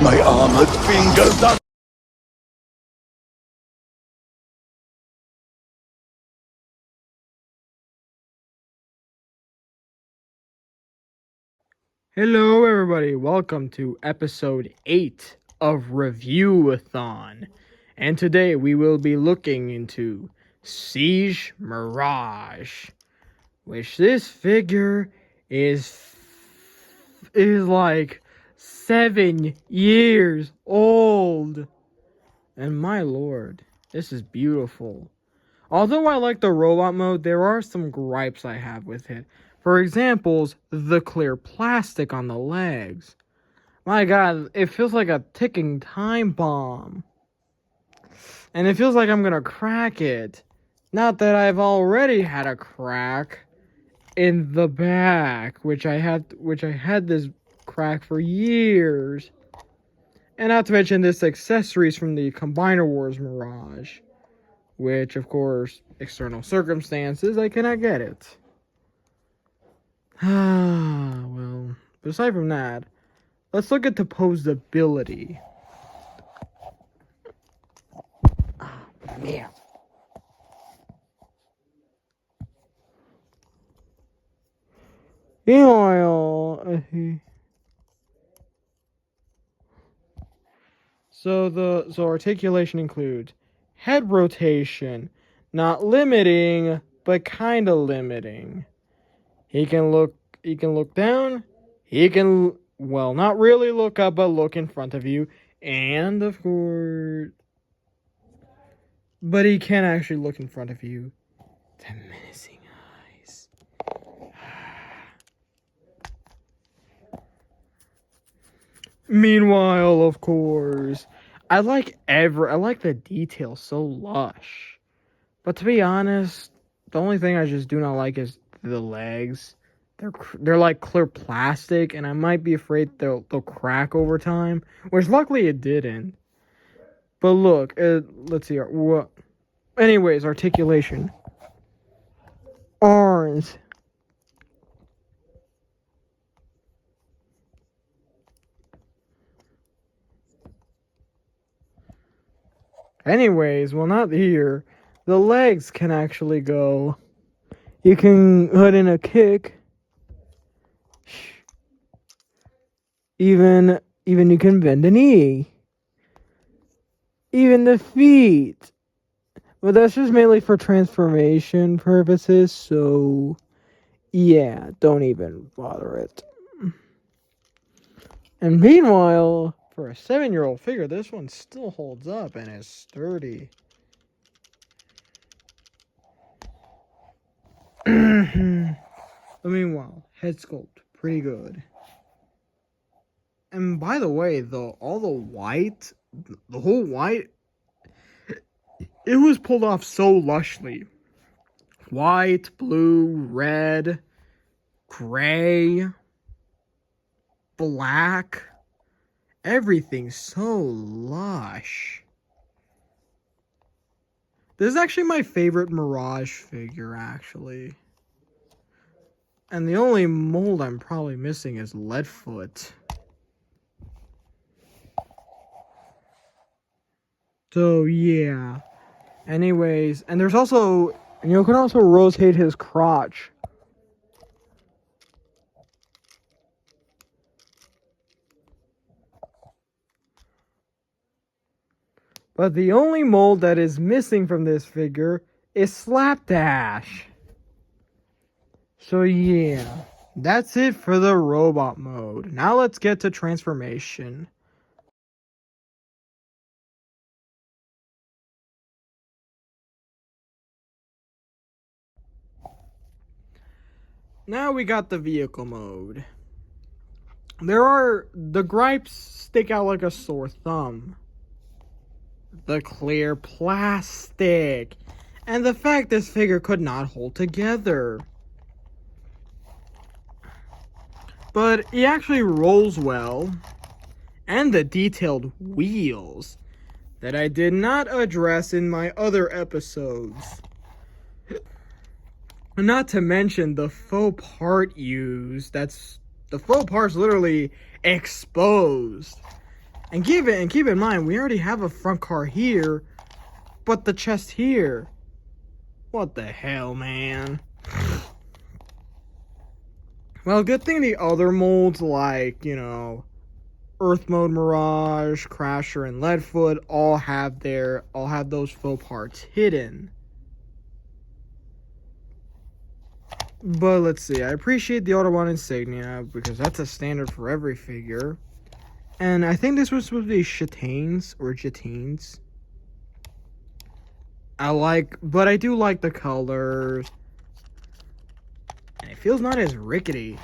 My armored fingers are... Hello, everybody. Welcome to episode 8 of Review-a-thon. And today we will be looking into Siege Mirage, which this figure is like 7 years old. And my lord, this is beautiful. Although I like the robot mode, there are some gripes I have with it. For example, the clear plastic on the legs. My god, it feels like a ticking time bomb. And it feels like I'm gonna crack it. Not that I've already had a crack in the back, which I had this crack for years. And not to mention this accessories from the Combiner Wars Mirage. Which, of course, external circumstances, I cannot get it. Well, but aside from that, let's look at the posability. Man. So articulation includes head rotation, not limiting, but kind of limiting. He can look down. He can, well, not really look up, but look in front of you. And, of course, but he can actually look in front of you. The menacing eyes. Meanwhile, of course, I like the detail so lush. But to be honest, the only thing I just do not like is the legs. They're like clear plastic, and I might be afraid they'll crack over time. Which luckily it didn't. But look, let's see. What? Anyways, articulation. Arms. Anyways, well, not here. The legs can actually go. You can put in a kick. Even you can bend a knee. Even the feet. But that's just mainly for transformation purposes, so yeah, don't even bother it. And meanwhile, for a 7-year-old figure, this one still holds up and is sturdy. But meanwhile, head sculpt, pretty good. And by the way, the whole white, it was pulled off so lushly. White, blue, red, gray, black, everything so lush. This is actually my favorite Mirage figure, actually. And the only mold I'm probably missing is Leadfoot. So, yeah. Anyways, and there's also, and you can also rotate his crotch. But the only mold that is missing from this figure is Slapdash. So yeah, that's it for the robot mode. Now let's get to transformation. Now we got the vehicle mode. The gripes stick out like a sore thumb. The clear plastic. And the fact this figure could not hold together. But he actually rolls well. And the detailed wheels that I did not address in my other episodes. Not to mention the faux part used. The faux part's literally exposed. And keep in mind, we already have a front car here, but the chest here. What the hell, man? Well, good thing the other molds, like, you know, Earth Mode Mirage, Crasher, and Leadfoot all have those faux parts hidden. But let's see, I appreciate the Autobahn insignia because that's a standard for every figure. And I think this was supposed to be chitanes or jitines. But I do like the colors. And it feels not as rickety.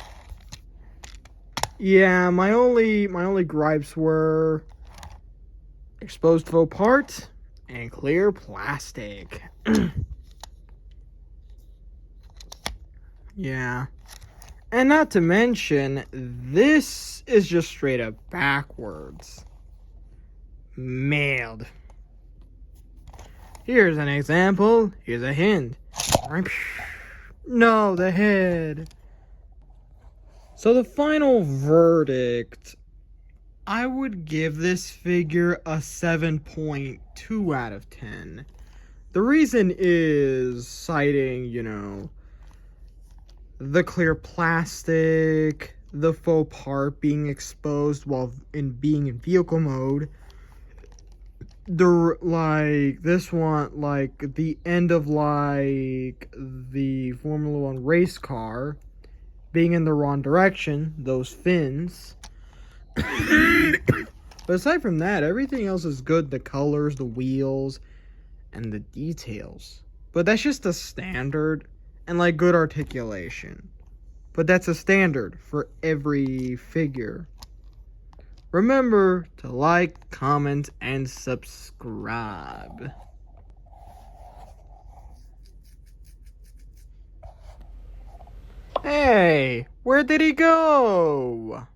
Yeah, my only gripes were exposed faux parts and clear plastic. Yeah. And not to mention, this is just straight up backwards. Mailed. Here's an example. Here's a hint. No, the head. So the final verdict, I would give this figure a 7.2 out of 10. The reason is citing, you know, the clear plastic, the faux part being exposed while being in vehicle mode. This one, like the end of like the Formula One race car being in the wrong direction, those fins. But aside from that, everything else is good. The colors, the wheels, and the details. But that's just a standard. And like good articulation. But that's a standard for every figure. Remember to like, comment, and subscribe. Hey, where did he go?